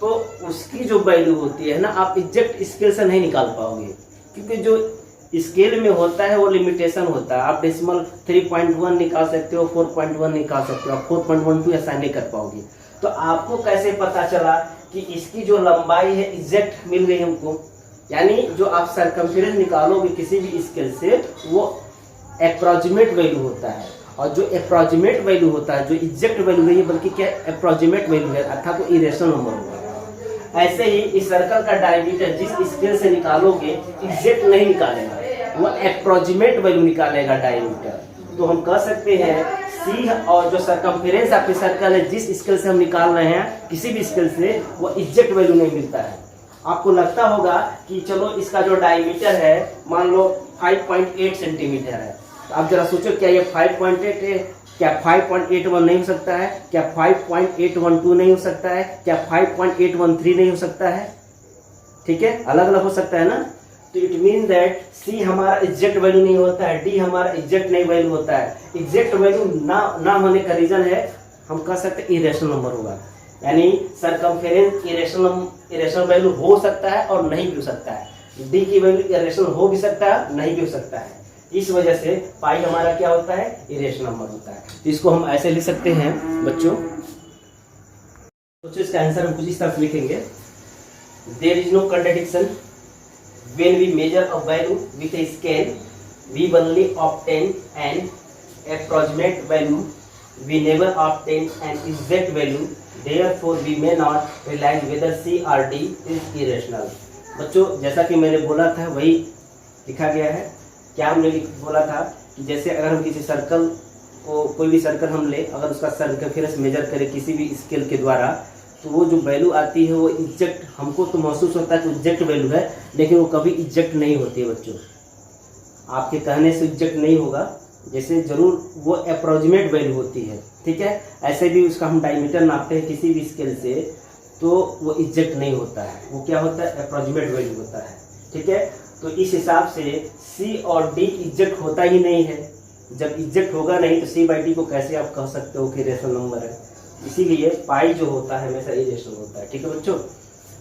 तो उसकी जो वैल्यू होती है ना, आप एग्जैक्ट स्केल से नहीं निकाल पाओगे, क्योंकि जो स्केल में होता है वो लिमिटेशन होता है। आप डेसिमल 3.1 निकाल सकते हो, 4.1 निकाल सकते हो, आप 4.12 ऐसा नहीं कर पाओगे। तो आपको कैसे पता चला कि इसकी जो लंबाई है एग्जैक्ट मिल गई हमको? यानी जो आप सर्कमफेरेंस निकालोगे किसी भी स्केल से वो अप्रॉक्सीमेट वैल्यू होता है, और जो अप्रॉक्सीमेट वैल्यू होता है, जो एग्जैक्ट वैल्यू नहीं है बल्कि क्या अप्रॉक्सीमेट वैल्यू है, अर्थात वो इरेशनल नंबर होगा। ऐसे ही इस सर्कल का डायमीटर जिस स्केल से निकालोगे एग्जैक्ट नहीं निकालेगा, वो अप्रॉक्सीमेट वैल्यू निकालेगा डायमीटर। तो हम कह सकते हैं सी और जो सर्कमफेरेंस आपके सर्कल है जिस स्केल से हम निकाल रहे हैं किसी भी स्केल से, वो एग्जैक्ट वैल्यू नहीं मिलता है। आपको लगता होगा कि चलो इसका जो डायमीटर है मान लो 5.8 सेंटीमीटर है, तो आप जरा सोचो क्या ये 5.8 है? क्या 5.81 नहीं हो सकता है? क्या 5.812 नहीं हो सकता है? क्या 5.813 नहीं हो सकता है? ठीक है, अलग अलग हो सकता है ना। तो इट मीन दैट सी हमारा एग्जैक्ट वैल्यू नहीं होता है, डी हमारा एग्जैक्ट नहीं वैल्यू होता है। एग्जैक्ट वैल्यू ना होने का रीजन है, हम कह सकते हैं इरेशनल नंबर होगा, यानी सरकमफेरेंस इरेशनल वैल्यू हो सकता है और नहीं भी हो सकता है। डी की वैल्यू इरेशनल हो भी सकता है, नहीं भी हो सकता है। इस वजह से पाई हमारा क्या होता है, इरेशनल नंबर होता है। तो इसको हम ऐसे लिख सकते हैं बच्चों। इसका आंसर हम कुछ इस तरह से लिखेंगे, there is no contradiction when we measure a value with a scale we only obtain an approximate value, we never obtain an exact value, therefore we may not realize whether C or D is irrational। बच्चों जैसा कि मैंने बोला था वही लिखा गया है। क्या हमने बोला था कि जैसे अगर हम किसी सर्कल को, कोई भी सर्कल हम ले, अगर उसका सर्कमफेरेंस मेजर करें किसी भी स्केल के द्वारा, तो वो जो वैल्यू आती है वो एग्जैक्ट, हमको तो महसूस होता है कि एग्जैक्ट वैल्यू है, लेकिन वो कभी एग्जैक्ट नहीं होती है बच्चों। आपके कहने से एग्जैक्ट नहीं होगा, जैसे जरूर वो अप्रोक्सीमेट वैल्यू होती है, ठीक है। ऐसे भी उसका हम डायमीटर नापते हैं किसी भी स्केल से, तो वो एग्जैक्ट नहीं होता है, वो क्या होता है, अप्रोक्सीमेट वैल्यू होता है, ठीक है। तो इस हिसाब से सी और डी एग्जैक्ट होता ही नहीं है। जब एग्जैक्ट होगा नहीं तो सी बाई डी को कैसे आप कह सकते हो कि रेशनल नंबर है। इसीलिए पाई जो होता है हमेशा इरेशनल होता है, ठीक है बच्चों।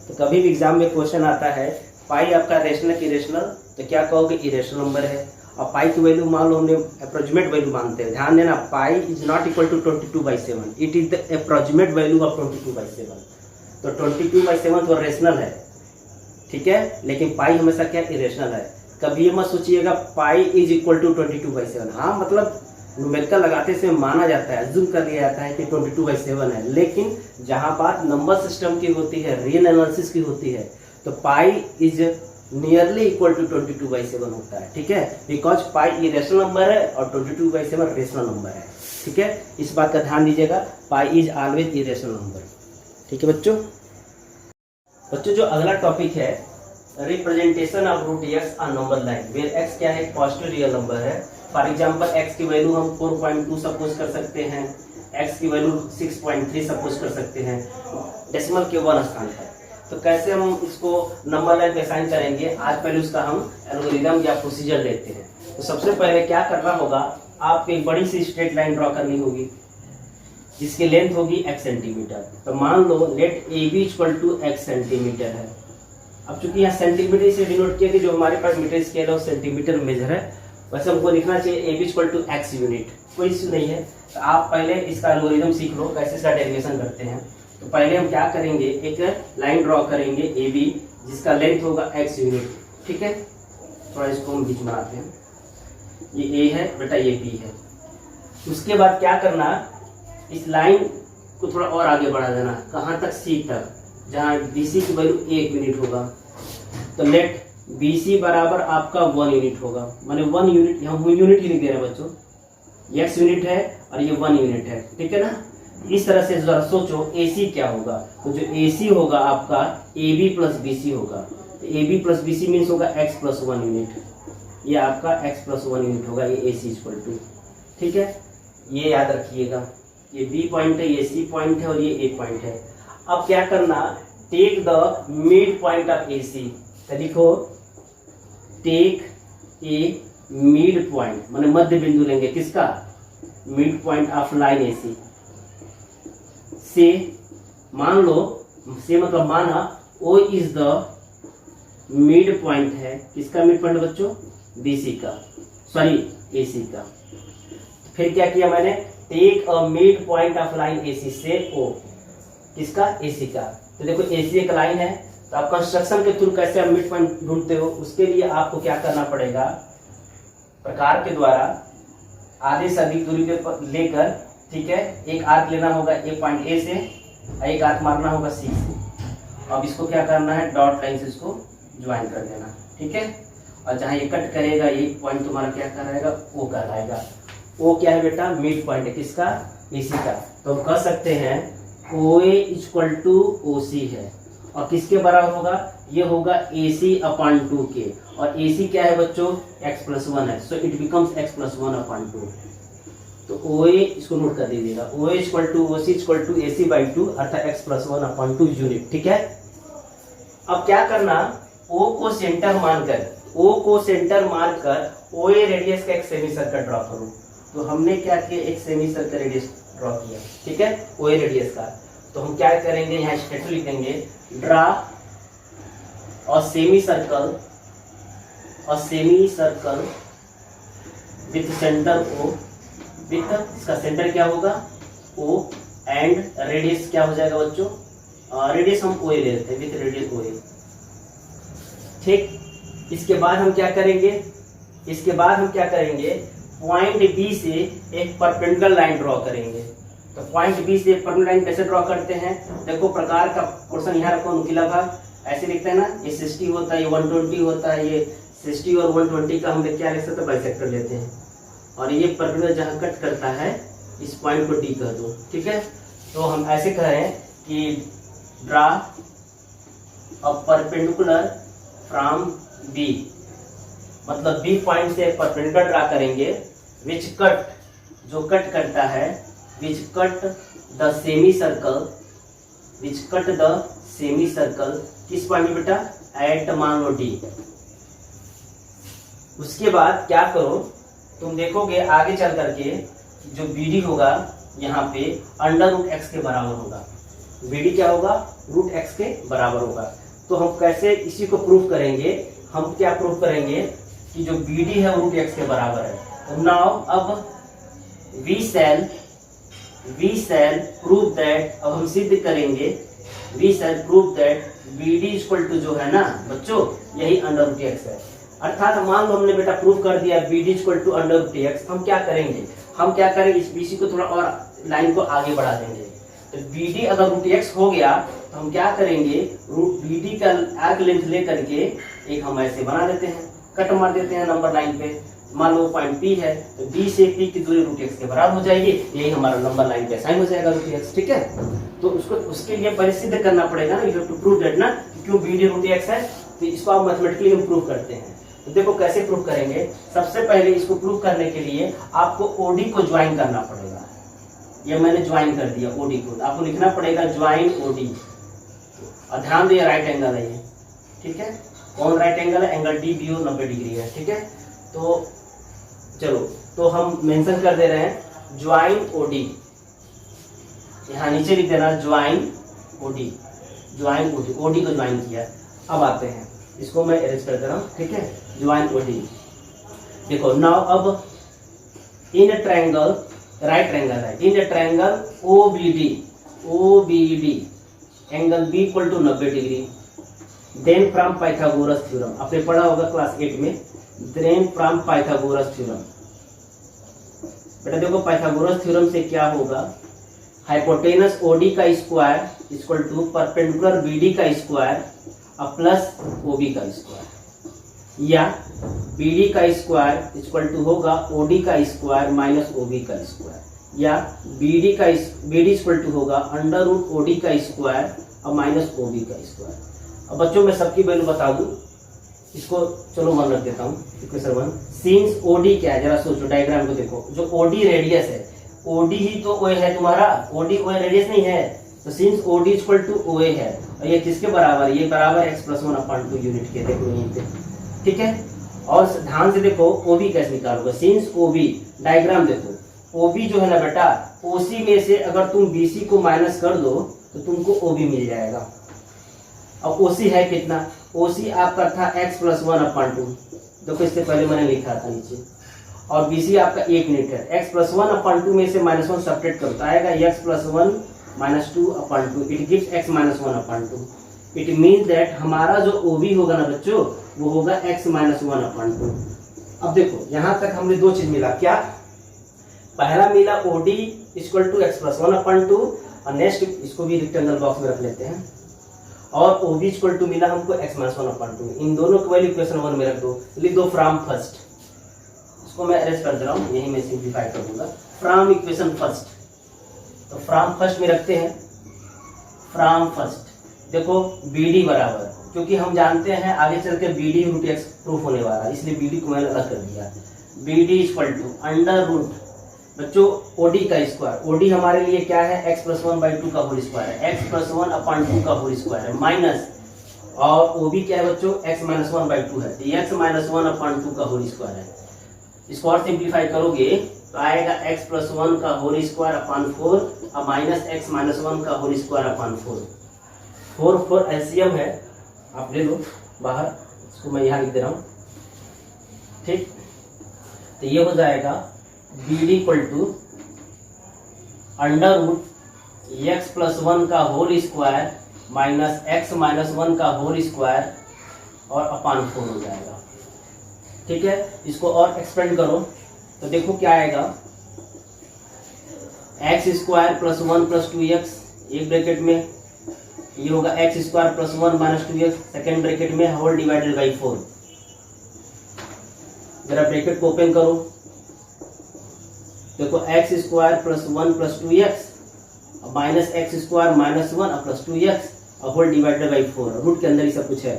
तो कभी भी एग्जाम में क्वेश्चन आता है पाई आपका रेशनल की इरेशनल, तो क्या कहोगे, इरेशनल नंबर है। और पाई की वैल्यू मान लो हमने अप्रोक्सीमेट वैल्यू मानते हैं, ध्यान देना, pi is not equal to 22/7, it is the approximate value of 22/7। तो 22/7 तो रेशनल है, ठीक है, लेकिन पाई हमेशा क्या इरेशनल है। कभी ये मत सोचिएगा पाई इज इक्वल टू 22/7, हाँ मतलब न्यूमेरिकल लगाते से माना जाता है, अज्यूम कर लिया जाता है कि 22/7 है, लेकिन जहां बात नंबर सिस्टम की होती है, रियल एनालिसिस की होती है, तो pi is nearly equal to 22/7 होता है, ठीक है, बिकॉज पाई इरेशनल नंबर है और 22/7 रेशनल नंबर है, ठीक है। इस बात का ध्यान दीजिएगा, pi is always irrational number, ठीक है बच्चों। बच्चों जो अगला टॉपिक है, representation of root x on number line, where x क्या है, पॉजिटिव रियल नंबर है। फॉर एग्जाम्पल x की वैल्यू हम 4.2 सपोज कर सकते हैं, x की वैल्यू 6.3 सपोज कर सकते हैं, डेसिमल के 1 स्थान पर। तो कैसे हम इसको नंबर लाइन पे असाइन करेंगे, आज पहले उसका हम एल्गोरिथम या प्रोसीजर लेते हैं। तो सबसे पहले क्या करना होगा, आपको एक बड़ी सी स्ट्रेट लाइन ड्रॉ करनी होगी जिसकी लेंथ होगी x सेंटीमीटर। तो मान लो let A B equal to x centimetre है। अब चूंकि यहाँ सेंटीमीटर से डिनोट किया कि जो हमारे पास मीटर स्केल है वो सेंटीमीटर मेजर है, वैसे हमको लिखना चाहिए A B equal to x unit, कोई इश्यू नहीं है। तो आप पहले इसका एल्गोरिथम सीख लो कैसे इसका डेरिवेशन करते हैं। तो पहले हम क्या करेंगे, एक लाइन ड्रॉ करेंगे ए बी जिसका लेंथ होगा एक्स यूनिट, ठीक है। थोड़ा इसको हम बीच में आते हैं, ये ए है बेटा, ये बी है। उसके बाद क्या करना, इस लाइन को थोड़ा और आगे बढ़ा देना, कहाँ तक, सी तक, जहाँ बी सी की वैल्यू 1 यूनिट होगा। तो लेट BC बराबर आपका 1 यूनिट होगा, माने 1 यूनिट, हम यूनिट ही लिख दे रहे हैं बच्चों, x यूनिट है और ये 1 यूनिट है, ठीक है ना। इस तरह से जरा सोचो AC क्या होगा, तो जो AC होगा आपका AB प्लस BC होगा। तो AB प्लस BC मीन्स होगा x प्लस 1 यूनिट, ये आपका x प्लस 1 यूनिट होगा, ये AC इक्वल टू, ठीक है। ये याद रखिएगा, ये B पॉइंट है, ये C पॉइंट है और ये A पॉइंट है। अब क्या करना, take the mid point of AC, तो लिखो टेक ए मिड पॉइंट, माने मध्य बिंदु लेंगे, किसका, mid point of line AC से। मान लो से मतलब माना O is the mid point है, किसका मिड पॉइंट बच्चों, BC का, सॉरी AC का। फिर क्या किया मैंने, take a mid point of line AC से O, किसका, AC का। तो देखो AC एक लाइन है, तो आप कंस्ट्रक्शन के थ्रू कैसे आप मिड पॉइंट ढूंढते हो, उसके लिए आपको क्या करना पड़ेगा, प्रकार के द्वारा आधे से अधिक दूरी पे लेकर, ठीक है, एक आर्क लेना होगा ए पॉइंट ए से, एक आर्क मारना होगा सी से। अब इसको क्या करना है, डॉट लाइन से इसको ज्वाइन कर देना, ठीक है। और जहाँ ये कट करेगा ये पॉइंट तुम्हारा क्या कराएगा, ओ कराएगा। ओ क्या है बेटा, मिड पॉइंट है, किसका, AC का। तो हम कह सकते हैं OA इक्वल टू OC है, और किसके बराबर होगा, ये होगा AC/2 के, और AC क्या है बच्चों, x प्लस 1 है, so it becomes x plus 1/2। तो OA इसको नोट कर दीजिएगा, OA equal to OC equal to AC/2 अर्थात x प्लस 1/2 यूनिट, ठीक है। अब क्या करना, ओ को सेंटर मानकर ओए रेडियस का एक सेमी सर्कल ड्रॉ करो। तो हमने क्या किया, एक सेमी सर्कल रेडियस ड्रॉ किया, ठीक है, ओए रेडियस का। तो हम क्या करेंगे, यहाँ स्टेटस लिखेंगे, ड्रा और semi circle with centre O, with इसका सेंटर क्या होगा ओ, एंड रेडियस क्या हो जाएगा बच्चों, रेडियस हम ओए ले लेते हैं, विथ रेडियस ओए, ठीक। इसके बाद हम क्या करेंगे, पॉइंट बी से एक परपेंडिकुलर लाइन ड्रॉ करेंगे। तो पॉइंट बी से एक परपेंडिकुलर लाइन कैसे ड्रॉ करते हैं, देखो प्रकार का पोर्शन यहाँ रखो, नुकीला भाग ऐसे लिखते हैं ना, ये 60 होता है, ये 120 होता है, ये 60 और 120 का हम क्या लिख सकते हैं, बाइसेक्टर लेते हैं, और ये परपेंडिकुलर जहाँ कट करता है इस पॉइंट को डी कह दो, ठीक है। तो हम ऐसे कहें कि draw a perpendicular from B, मतलब बी पॉइंट से परपेंडिकुलर ड्रा करेंगे, विच कट, जो कट करता है, which cut the semi circle, किस पॉइंट में बेटा, एट मान लो डी। उसके बाद क्या करो, तुम देखोगे आगे चल करके जो बीडी होगा यहाँ पे अंडर रूट एक्स के बराबर होगा, बीडी क्या होगा, रूट एक्स के बराबर होगा। तो हम कैसे इसी को प्रूफ करेंगे, हम क्या प्रूफ करेंगे कि जो बीडी है रूट एक्स के बराबर है। तो नाउ अब वी शैल प्रूव दैट, अब हम सिद्ध करेंगे, we shall prove that BD equal to जो है ना बच्चों, यही अंडर रूट एक्स है। अर्थात मान लो हमने बेटा प्रूफ कर दिया BD equal to under root x, हम क्या करेंगे, इस बीसी को थोड़ा और लाइन को आगे बढ़ा देंगे। तो बीडी अगर रूट एक्स हो गया तो हम क्या करेंगे, रूट बीडी का आर्क लेंथ लेकर के एक हम ऐसे बना देते हैं, कट मार देते हैं नंबर लाइन पे। मान लो पॉइंट पी है, तो बी से पी की दूरी रूट एक्स के बराबर हो जाएगी, यही हमारा नंबर लाइन पे असाइन हो जाएगा रूट एक्स, ठीक है। तो उसके लिए पहले सिद्ध करना पड़ेगा ना, you have to prove that ना, क्यों बीडी रूट एक्स है। तो इसको आप मैथमेटिकली हम प्रूव करते हैं। तो देखो कैसे प्रूव करेंगे, सबसे पहले इसको प्रूव करने के लिए आपको ओडी को ज्वाइन करना पड़ेगा। ये मैंने ज्वाइन कर दिया ओडी को, आपको लिखना पड़ेगा ज्वाइन ओडी, और ध्यान दिए राइट एंगल है ये, ठीक है। कौन राइट एंगल है, angle D B O 90 degree है, ठीक है। तो चलो, तो हम मेंशन कर दे रहे हैं ज्वाइन ओडी, यहाँ नीचे लिख देना ज्वाइन ओडी, ओडी को ज्वाइन किया। अब आते हैं, इसको मैं एरेज कर दे रहा हूँ, ठीक है, ज्वाइन ओडी। देखो नाउ अब इन ट्रायंगल, राइट ट्रायंगल है, in triangle OBD angle B equal to 90 degree, then from Pythagoras theorem, आपने पढ़ा होगा क्लास 8 में, देन फ्रॉम पाइथागोरस थ्योरम। बेटा देखो पाइथागोरस थ्योरम से क्या होगा, हाइपोटेनस ओडी का square equal to perpendicular BD का स्क्वायर और प्लस ओबी का स्क्वायर, या बीडी का स्क्वायर इक्वल टू होगा ओडी का स्क्वायर माइनस ओबी का स्क्वायर, या बीडी इक्वल टू होगा अंडर रूट ओडी का स्क्वायर और माइनस ओबी का स्क्वायर। अब बच्चों मैं सबकी वैल्यू बता दूं, इसको चलो मान रख देता हूँ, इक्वेशन 1। सिंस ओडी क्या है, जरा सोचो, डायग्राम को देखो, जो ओडी रेडियस है, ओडी ही तो ओए है तुम्हारा, ओडी ओए रेडियस नहीं है, तो सिंस ओडी इक्वल टू ओए है, और ये किसके बराबर, ये बराबर x+1/2 यूनिट के, देखो यहीं पे, ठीक है। और ध्यान से देखो ओबी कैसे निकालोगे, सिंस ओबी, डायग्राम देखो, ओबी जो है ना बेटा, ओसी में से अगर तुम बीसी को माइनस कर दो तो तुमको ओबी मिल जाएगा। अब ओसी है कितना, ओसी आपका था x+1/2, देखो इससे पहले मैंने लिखा था नीचे, और बीसी आपका 1 यूनिट है। x+1/2 में से -1 सब्ट्रैक्ट करो तो आएगा x+1 - 2/2, it gives x-1/2। It means that हमारा जो ओबी होगा ना बच्चों, वो होगा x-1/2। अब देखो यहाँ तक हमने दो चीज मिला, क्या, पहला मिला ओडी इक्वल टू x+1/2, और नेक्स्ट इसको भी रेक्टेंगल बॉक्स में रख लेते हैं, और ओबी इक्वल टू मिला हमको x-1/2। इन दोनों को वैल्यू इक्वेशन 1 में रख दो, लिख दो फ्रॉम फर्स्ट, इसको मैं अरेंज कर दे रहा हूँ, यही मैं सिंप्लीफाई कर दूंगा, फ्रॉम इक्वेशन फर्स्ट। तो फ्रॉम फर्स्ट में रखते हैं, फ्रॉम फर्स्ट देखो बीडी बराबर, क्योंकि हम जानते हैं आगे चल के बीडी रूट एक्स प्रूफ होने वाला है, इसलिए बीडी को मैंने अलग कर दिया। BD equal to under root बच्चों ओडी का स्क्वायर, ओडी हमारे लिए क्या है, x+1/2 का होल स्क्वायर है, x+1/2 का होल स्क्वायर है, माइनस और वो भी क्या है बच्चों, x माइनस 1/2 है, तो x माइनस 1/2 का होल स्क्वायर है। इसको और सिंप्लीफाई करोगे तो आएगा x प्लस 1 का होल स्क्वायर अपॉन 4 और माइनस x माइनस 1 का होल स्क्वायर अपॉन 4। 4 एलसीएम है, आप ले लो बाहर, इसको मैं यहाँ लिख दे रहा हूँ, ठीक। तो ये हो जाएगा BD equal to under root x plus 1 का whole square minus x minus 1 का होल स्क्वायर और अपॉन 4 हो जाएगा, ठीक है। इसको और एक्सपेंड करो तो देखो क्या आएगा, x square plus 1 plus 2x एक ब्रैकेट में, ये होगा x square plus 1 minus 2x second bracket में होल डिवाइडेड बाई 4। जरा ब्रैकेट को ओपन करो, देखो x square plus 1 plus 2x minus x square minus 1 plus 2x और होल डिवाइडेड बाई 4। रूट के अंदर ही सब कुछ है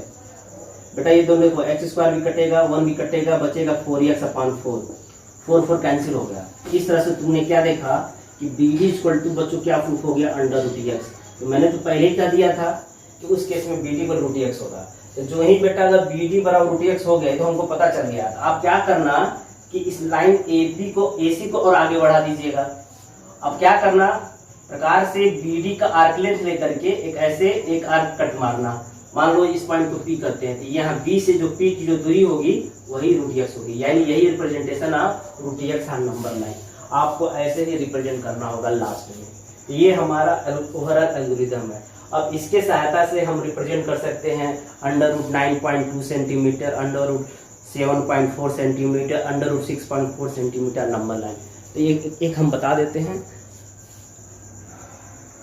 बेटा। ये दोनों को x स्क्वायर भी कटेगा, 1 भी कटेगा, बचेगा 4x अपॉन 4। 4 कैंसिल हो गया। इस तरह से तुमने क्या देखा कि BD इक्वल टू बच्चों क्या प्रूफ हो गया, अंडर रूट x। तो मैंने तो पहले ही कह दिया था कि उस केस में BD पर रूट x होगा। तो जो ही बेटा अगर BD बराबर रूट x हो गए तो हमको पता चल गया। आप क्या करना कि इस लाइन AC को और आगे बढ़ा दीजिएगा। अब क्या करना, प्रकार से BD का आर्क लेंथ लेकर के एक आर्क कट मारना। मान लो इस पॉइंट को P करते हैं, तो यहाँ B से जो P की जो दूरी होगी वही रूट x होगी, यानी यही representation of root x on number line. आपको ऐसे ही रिप्रेजेंट करना होगा लास्ट में। तो ये हमारा ओवरऑल एल्गोरिथम है। अब इसके सहायता से हम रिप्रेजेंट कर सकते हैं under root 9.2 centimetre, under root 7.4 centimetre, under root 6.4 centimetre number line. तो एक हम बता देते हैं।